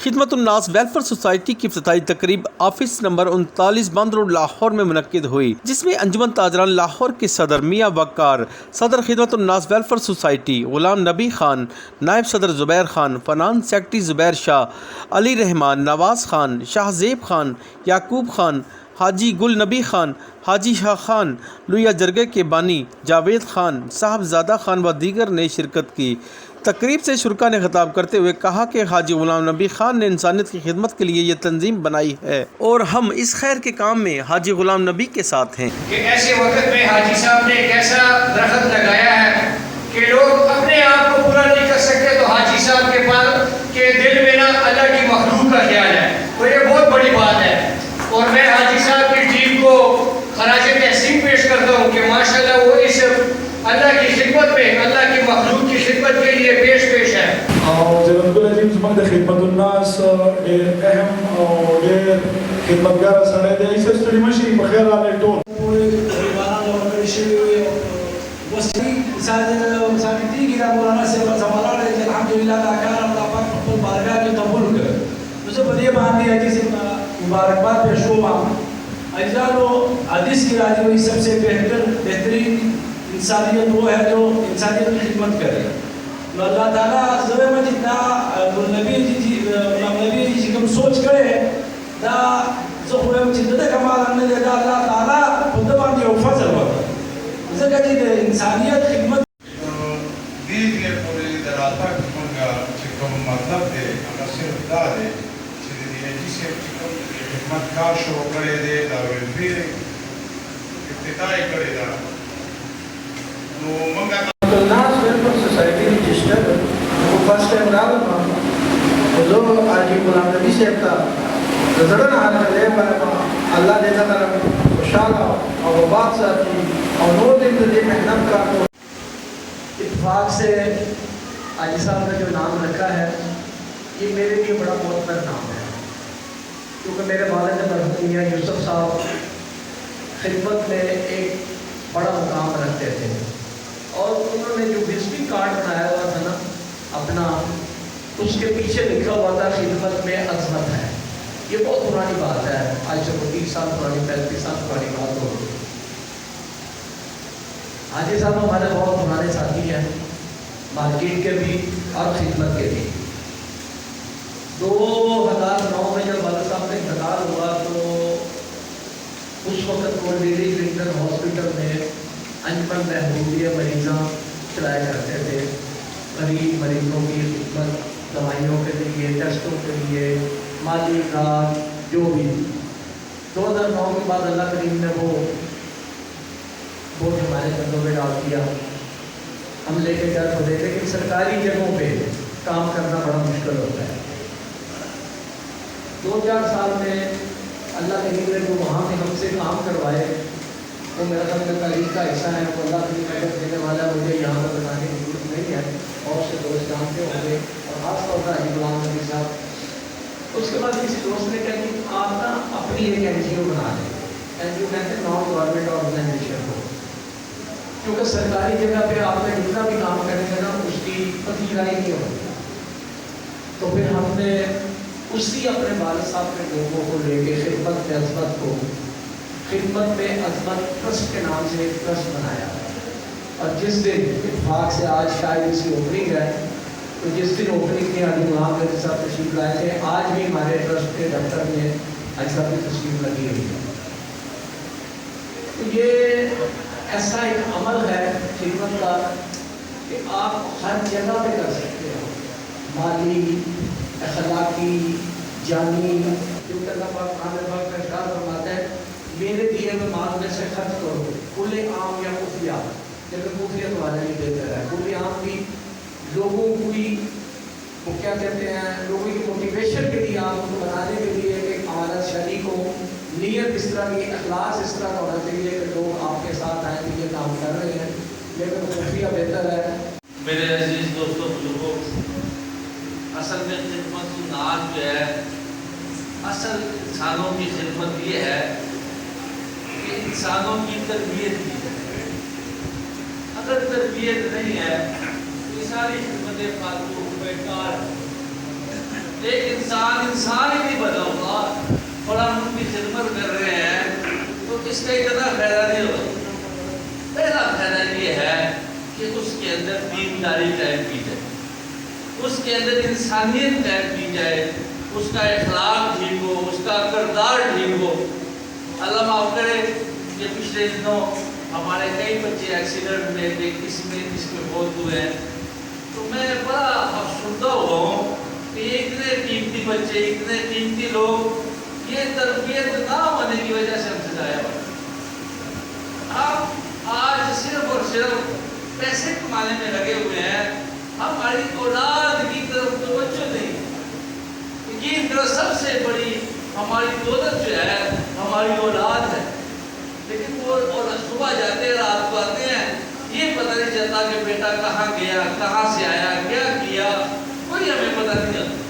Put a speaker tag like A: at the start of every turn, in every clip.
A: خدمت الناس welfare society کی افتتاحی تقریب آفس نمبر 39 بند روڈ لاہور میں منعقد ہوئی، جس میں انجمن تاجران لاہور کے صدر میاں وقار، صدر خدمت الناس ویلفیئر سوسائٹی غلام نبی خان، نائب صدر زبیر خان، فنانس سیکرٹری زبیر شاہ، علی رحمان، نواز خان، شاہ زیب خان، یعقوب خان، حاجی گل نبی خان، حاجی شاہ خان، لویا جرگے کے بانی جاوید خان، صاحبزادہ خان و دیگر نے شرکت کی۔ تقریب سے شرکا نے خطاب کرتے ہوئے کہا کہ حاجی غلام نبی خان نے انسانیت کی خدمت کے لیے یہ تنظیم بنائی ہے اور ہم اس خیر کے کام میں حاجی غلام نبی کے ساتھ ہیں
B: کہ ایسے وقت میں حاجی صاحب نے ایک ایسا درخت لگایا ہے کہ لوگ اپنے آپ کو پورا نہیں کر سکتے، تو حاجی صاحب کے پاس کے دل میں نا اللہ کی مخلوق کا خیال ہے، تو یہ بہت بڑی بات ہے۔ اور میں حاجی صاحب کی ٹیم کو خراج تحسین پیش کرتا ہوں کہ ماشاءاللہ وہ اس اللہ کی خدمت میں، اللہ کی مخلوق کی خدمت کے لیے پیش ہے۔
C: اور جناب العزیز زموږ د خدمت الناس ډېر اهم او ډېر خدمتګار سړی دی، ایسه ستړي مه شئ، په خیر راغلئ ټول.
D: غریبانو ته ورکړل شوي وسیلې ثابتېږي دا مولانا صاحب زمانه دی چې الحمدلله دا کار الله پاک په خپل بارګاه کې قبول کړ. نو زه په دې باندې حاجي صاحب مبارکباد پیش کوم. حاجیانو حدیث کی راضی ہوئی سب سے بہترین انسانیت وہ ہے جو انسانیت کی خدمت کرے. اللہ تعالیٰ زوے مجید دا نبی جی کم سوچ کرے دا زخوے مجید دا کمال انہیں دے دا اللہ تعالیٰ خدمان دی فضل ہوتا زکر جی دے انسانیت خدمت
E: دید کے پوری دراتا کمال کا چکم مطلب دے اگر صرف دا دے چیزی دی جسے چکم خدمت کار شروع کرے دے دا ویلفیر ابتدائی کرے دا تو منگا
F: الناس ویلفیئر سوسائٹی رجسٹر وہ فرسٹ ٹائم راغلم جو حاجی غلام نبی صاحب تا زړه نه حال کړی باندې الله دې تعالی خوشاله او آباد ساتي او نور دې دې محنت کا
D: اتفاق سے حاجی صاحب کا جو نام رکھا ہے یہ میرے لیے بڑا معتبر نام ہے، کیونکہ میرے والد مرحوم میاں یوسف صاحب خدمت میں ایک بڑا مقام رکھتے تھے اور انہوں نے جو وزٹنگ کارڈ بنایا ہوا تھا نا اپنا، اس کے پیچھے لکھا ہوا تھا خدمت میں عظمت ہے۔ یہ بہت پرانی بات ہے، آج سے 30 سال پرانی 35 سال پرانی بات ہو گئی۔ حاجی صاحب ہمارے بہت پرانے ساتھی ہیں، مارکیٹ کے بھی اور خدمت کے بھی۔ 2009 میں جب والد صاحب کا انتقال ہوا تو اس وقت وہ لیڈی کلنٹن ہاسپٹل میں انجمن محبوبیہ مریضاں چلایا کرتے تھے، غریب مریضوں کی خدمت، دوائیوں کے لیے، ٹیسٹوں کے لیے، مالی امداد جو بھی۔ 2009 کے بعد اللہ کریم نے وہ بوجھ ہمارے کندھوں پہ ڈال دیا، ہم لے کے کیا کھولے، لیکن سرکاری جگہوں پہ کام کرنا بڑا مشکل ہوتا ہے۔ 2-4 سال میں اللہ کریم نے جو وہاں پہ ہم سے کام کروائے وہ میرا خیال میں تاریخ کا حصہ ہے، وہ اللہ کی مدد دینے والا مجھے یہاں پر بتانے کی ضرورت نہیں ہے، اور سے دوست جانتے ہوں گے، اور خاص طور پر حاجی غلام نبی صاحب۔ اس کے بعد کسی دوست نے کہا کہ آپ نا اپنی ایک NGO بنا لیں، NGO کہتے ہیں نان گورنمنٹ آرگنائزیشن کو، کیونکہ سرکاری جگہ پہ آپ نے جتنا بھی کام کریں گے نا اس کی پذیرائی نہیں ہوگی۔ تو پھر ہم نے اسی اپنے والد صاحب کے لوگوں کو لے کے خدمت میں عظمت کو، خدمت میں عظمت ٹرسٹ کے نام سے ایک ٹرسٹ بنایا، اور جس دن اتفاق سے آج شاید اس کی اوپننگ ہے، تو جس دن اوپننگ کی حاجی غلام نبی صاحب تشریف لائے تھے، آج بھی ہمارے ٹرسٹ کے دفتر میں حاجی صاحب کی تصویر لگی ہوئی ہے۔ تو یہ ایسا ایک عمل ہے خدمت کا کہ آپ ہر جگہ پہ کر سکتے ہو، مالی، اخلاقی، جانی، کیونکہ اللہ پاک قرآن پاک میں ارشاد فرماتا ہے میرے دیے ہوئے مال میں سے خرچ کرو، کل عام یا خفیہ، لیکن خفیہ تمہارے لیے بہتر ہے۔ کل عام بھی لوگوں کی وہ کیا کہتے ہیں، لوگوں کی موٹیویشن کے لیے، آپ کو بنانے کے لیے کہ ہمارا شریک ہو، نیت اس طرح کی، اخلاص اس طرح کا ہونا چاہیے کہ لوگ آپ کے ساتھ آئیں کہ یہ کام کر رہے ہیں، لیکن خفیہ بہتر ہے۔
G: میرے عزیز دوستوں بزرگوں، اصل میں خدمت الناس جو ہے، اصل انسانوں کی خدمت یہ ہے کہ انسانوں کی تربیت کی جائے۔ اگر تربیت نہیں ہے تو یہ ساری خدمتیں فالتو بیکار ہیں۔ ایک انسان ہی نہیں بنا ہوگا اور ہم ان کی خدمت کر رہے ہیں تو اس کا اتنا فائدہ نہیں ہوگا۔ پہلا فائدہ یہ ہے کہ اس کے اندر دینداری قائم کی جائے، اس کے اندر انسانیت قائم کی جائے، اس کا اخلاق ٹھیک ہو، اس کا کردار ٹھیک ہو۔ اللہ معاف کرے کہ پچھلے دنوں ہمارے کئی بچے ایکسیڈنٹ میں اس میں بہت ہوئے ہیں، تو میں بڑا افسردہ ہوا ہوں کہ یہ اتنے قیمتی بچے، اتنے قیمتی لوگ یہ تربیت نہ ہونے کی وجہ سے ہم سے ضائع ہو۔ ہم آج صرف اور صرف پیسے کمانے میں لگے ہوئے ہیں، ہماری اولاد کی طرف توجہ نہیں۔ یقین کرو سب سے بڑی ہماری دولت جو ہے ہماری اولاد ہے، لیکن وہ صبح جاتے ہیں رات کو آتے ہیں، یہ پتہ نہیں چلتا کہ بیٹا کہاں گیا، کہاں سے آیا، کیا کیا، کوئی ہمیں پتہ نہیں چلتا۔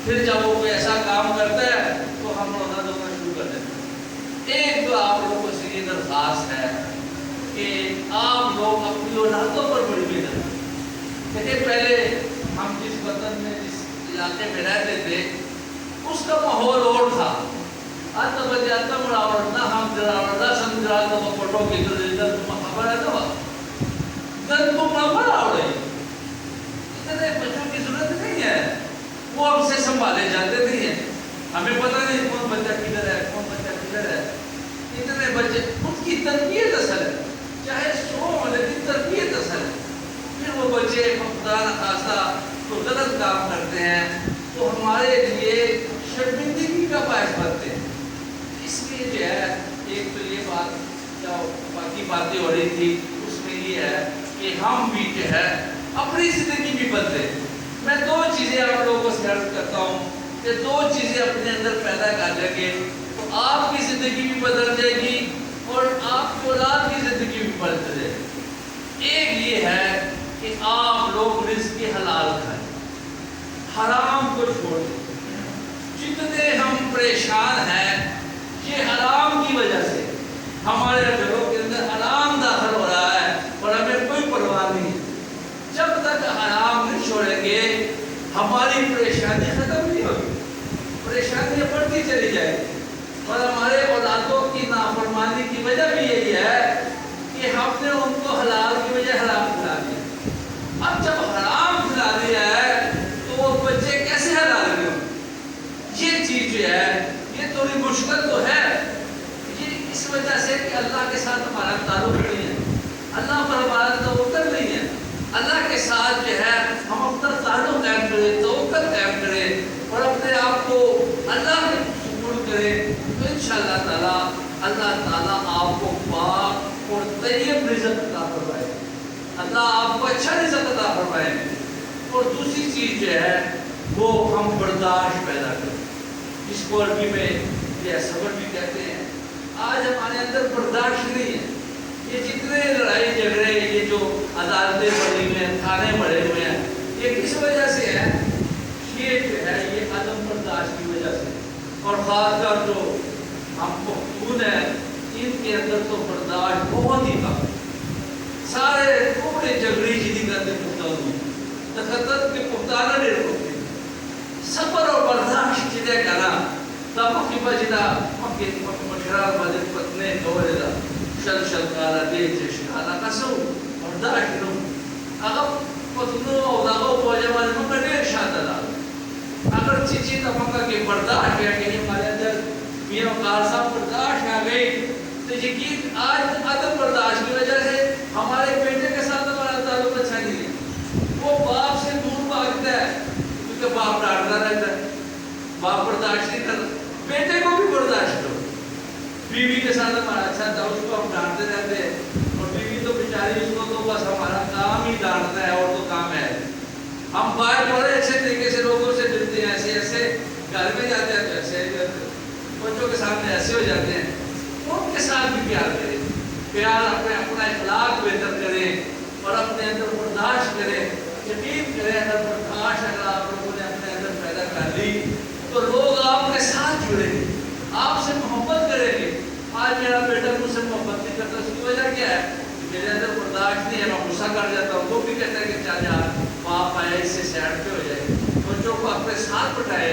G: پھر جب وہ کوئی ایسا کام کرتا ہے تو ہم رونا دھونا شروع کر دیتے ہیں۔ ایک تو آپ لوگوں سے یہ درخواست ہے کہ آپ لوگ اپنی اولادوں پر بڑی محنت کریں۔ دیکھیں پہلے ہم جس وطن میں جس علاقے میں رہتے تھے اس کا ماحول اور تھا۔ آتا بچے آتا مراور نہ ہم دراور نہ سمجھا تو وہ پٹوں کی تو دل تم خبر ہے تو دل تم نہ بڑا ہو رہی۔ اتنے بچوں کی ضرورت نہیں ہے، وہ ہم سے سنبھالے جاتے نہیں ہیں، ہمیں پتہ نہیں کون بچہ کدھر ہے، کون بچہ کدھر ہے۔ اتنے بچے ان کی تربیت اثر ہے، چاہے 100 ہو لیکن تربیت اثر ہے۔ پھر وہ بچے خدا نخواستہ تو غلط کام کرتے ہیں تو ہمارے لیے شرمندگی کا باعث بنتے ہیں۔ اس لیے جو ہے ایک تو یہ بات جو باقی باتیں ہو رہی تھی اس میں یہ ہے کہ ہم بھی جو ہے اپنی زندگی بھی بدلے۔ میں 2 چیزیں آپ لوگوں سے عرض کرتا ہوں کہ 2 چیزیں اپنے اندر پیدا کر لیں گے تو آپ کی زندگی بھی بدل جائے گی اور آپ کی اولاد کی زندگی بھی بدل جائے گی۔ ایک یہ ہے کہ آپ لوگ رزق حلال کھائیں، حرام کو چھوڑ دیں۔ جتنے ہم پریشان ہیں یہ حرام کی وجہ سے، ہمارے گھروں کے اندر حرام داخل ہو رہا ہے اور ہمیں کوئی پرواہ نہیں ہے۔ جب تک حرام نہیں چھوڑیں گے ہماری پریشانی ختم نہیں ہوگی، پریشانیاں بڑھتی چلی جائیں گی۔ اور ہمارے اولادوں کی نافرمانی کی وجہ بھی یہی ہے کہ ہم نے ان کو حلال کی وجہ حرام کھلا دیا۔ اب جب حرام کھلا دیا ہے تو وہ بچے کیسے حلال ہوں؟ یہ چیز جو ہے یہ تھوڑی مشکل تو ہے، یہ اس وجہ سے کہ اللہ کے ساتھ ہمارا تعلق نہیں ہے، اللہ پر ہمارا توکل نہیں ہے۔ اللہ کے ساتھ جو ہے ہم اپنا تعلق قائم کریں، توکل قائم کریں اور اپنے آپ کو اللہ کے سپرد کریں تو انشاءاللہ تعالیٰ اللہ تعالیٰ آپ کو پاک اور طیب رزق عطا فرمائے، اللہ آپ کو اچھا رزق عطا فرمائے۔ اور دوسری چیز جو ہے وہ ہم برداشت پیدا کریں، جس کو عربی میں یہ صبر بھی کہتے ہیں۔ آج ہمارے اندر برداشت نہیں ہے، یہ جتنے لڑائی جھگڑے، یہ جو عدالتیں بڑی ہوئے ہیں، تھانے بڑے ہوئے ہیں، یہ کس وجہ سے ہے؟ یہ جو ہے یہ عدم برداشت کی وجہ سے۔ اور خاص کر جو ہم پختون ہیں ان کے اندر تو برداشت بہت ہی کم، سارے پورے جھگڑی جدی کرتے پختون تخطط کے پختانہ ڈیر ہوتے ہیں۔ صبر اور برداشت جدے کرنا تب کی بجدہ مشرار بجد پتنے گورے دا شل شل کالا دیتے شکالا کسو برداشت کرو۔ اگر پتنو او داغو پوجہ والے منگا دیر شاندہ دا اگر چیچی تا منگا کہ برداشت ہے کہ ہمارے اندر میاں کار صاحب برداشت آ گئی تو یقین آج عدم برداشت کی وجہ سے ہمارے بیٹے کے ساتھ ہمارا تعلق اچھا نہیں ہے، وہ باپ سے دور بھاگتا ہے کیونکہ باپ ڈانٹتا رہتا ہے، باپ برداشت نہیں کرتا۔ بیٹے کو بھی برداشت کرو، بیوی کے ساتھ ہمارا اچھا تھا اس کو ہم ڈانٹتے رہتے ہیں اور بیوی تو بیچاری اس کو تو بس ہمارا کام ہی ڈانٹتا ہے اور تو کام ہے۔ ہم باہر بڑے اچھے طریقے سے لوگوں سے ملتے ہیں، ایسے ایسے گھر میں جاتے ہیں تو ایسے بچوں کے سامنے ایسے ہو جاتے ہیں، ان کے ساتھ بھی پیار کریں، پیار اپنا اخلاق بہتر کریں اور اپنے اندر برداشت کریں۔ یقین کریں اگر برداشت اگر آپ لوگوں نے اپنے اندر پیدا کر لی تو لوگ آپ کے ساتھ جڑیں گے، آپ سے محبت کریں گے۔ آج میرا بیٹا مجھ سے محبت نہیں کرتا، اس کی وجہ کیا ہے؟ میرے اندر برداشت نہیں ہے، میں غصہ کر جاتا ہوں۔ وہ بھی کہتا ہے کہ چل یار باپ آئے اس سے سائڈ پہ ہو جائے، بچوں کو اپنے ساتھ بٹھائے،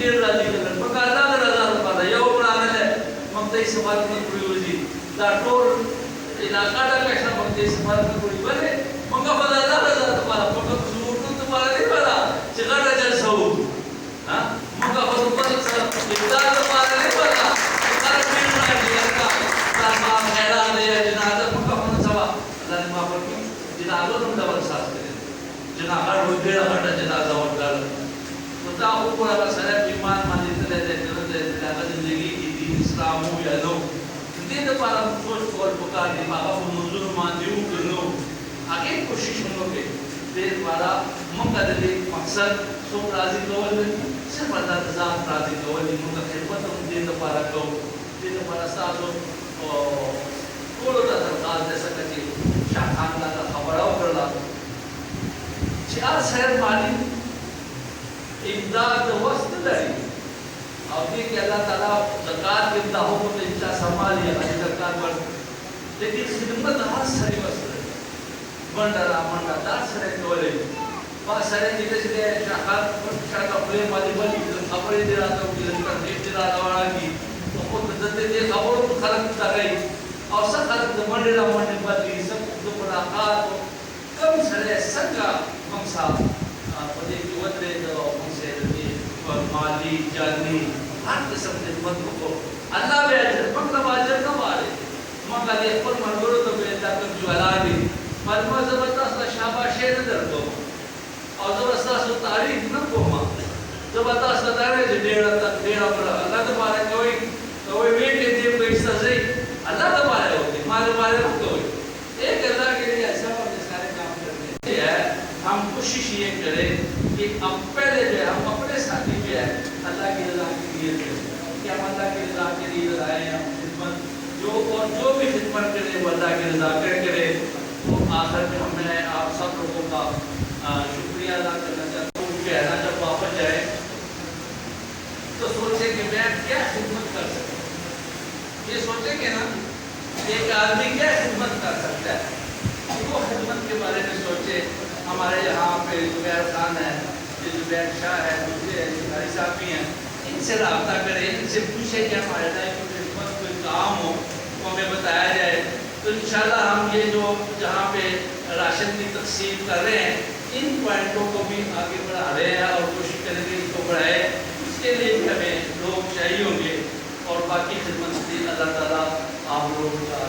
G: دیر راضی کرن مکا اللہ رضا پادا یو پران ہے مکتے سوال میں کوئی وزی دا ٹول علاقہ دا کشنا مکتے سوال میں کوئی بنے مکا پادا اللہ رضا پادا مکا ضرور تو پادا نہیں پادا چگڑا جل سو ہاں مکا پادا پادا سر ابتدار پادا نہیں پادا کار پھر نہ دیا کا تا خیرہ دے جنازہ مکا پادا سوا اللہ نے معاف کر جنازہ نم ڈبل ساز کرے جنازہ روز دیڑا گھنٹہ جنازہ اور کر بتا اوپر اللہ سارے ایمان مانی تے دے زندگی کی دین اسلام ہو یا نو دین پارا سوچ کول پکا دی بابا کو منظور مان دیو کرنو آگے کوشش کرو کہ دیر والا منگا دے مقصد سو راضی کول صرف اللہ ذات راضی کول منگا خدمت ہم دین پارا کو دین پارا ساتھ کولو دا درخواست دے سکتی شاہ خان کا خبراو کرلا چار سیر مالی امداد وسط لڑی اور یہ کہ اللہ تعالیٰ زکاة کے امداہوں کو تو انشاء سنبھالی ہے زکاة پر لیکن خدمت ہر سری وسط لڑی بندرہ منڈا دار سرے کولے پاس سرے جیتے چھتے شاہ کا پلے مالی بلی خبری دے رہا تھا کہ لنکر دیکھ دے رہا دوارا کی تو خود دے دے خبروں کو خلق تا گئی اور سب خلق دے منڈے بلی سب دو ملاقات کم سرے سنگا مقصا پدے کی ودرے دو مقصے دے مالی جانی ہر قسم دے خدمت کو اللہ بے اجر مطلب اجر نہ مارے مگا دے پر مرگرو تو بے تاکر جو علاقی فرما زبردست شاباشی نہ در دو اور زبردست تعریف نہ کوما زبردست دارے جو ڈیڑا پر اللہ تبارے کوئی بیٹے دے کوئی سزے اللہ تبارے ہوتے مارے نہ کوئی ایک اللہ کے لیے ایسا پر سارے کام کرنے ہے ہم کوشش یہ کریں کہ اب پہلے جو ہے ہم اپنے ساتھی جو ہے اللہ کی رضا کے لیے کریں کہ ہم اللہ کی رضا کے لیے لائیں ہم خدمت جو بھی خدمت کرے وہ اللہ کی رضا کرے تو آخر میں ہمیں آپ سب لوگوں کا شکریہ ادا کرنا چاہتا ہوں کہنا جب واپس جائے تو سوچے کہ میں کیا خدمت کر سکتا یہ سوچے کہ نا ایک آدمی کیا خدمت کر سکتا ہے وہ خدمت کے بارے میں سوچے ہمارے یہاں پہ زبیر خان ہے یہ زبیر شاہ ہے دوسرے شکاری صاحب بھی ہیں ان سے رابطہ کریں ان سے پوچھیں کہ ہمارے لائے کوئی خدمت کوئی کام ہو وہ ہمیں بتایا جائے تو انشاءاللہ ہم یہ جو جہاں پہ راشن کی تقسیم کر رہے ہیں ان پوائنٹوں کو بھی آگے بڑھا رہے ہیں اور کوشش کریں گے اس کو بڑھائے اس کے لیے بھی ہمیں لوگ چاہیے ہوں گے اور باقی خدمت سے اللہ تعالیٰ آپ لوگوں کا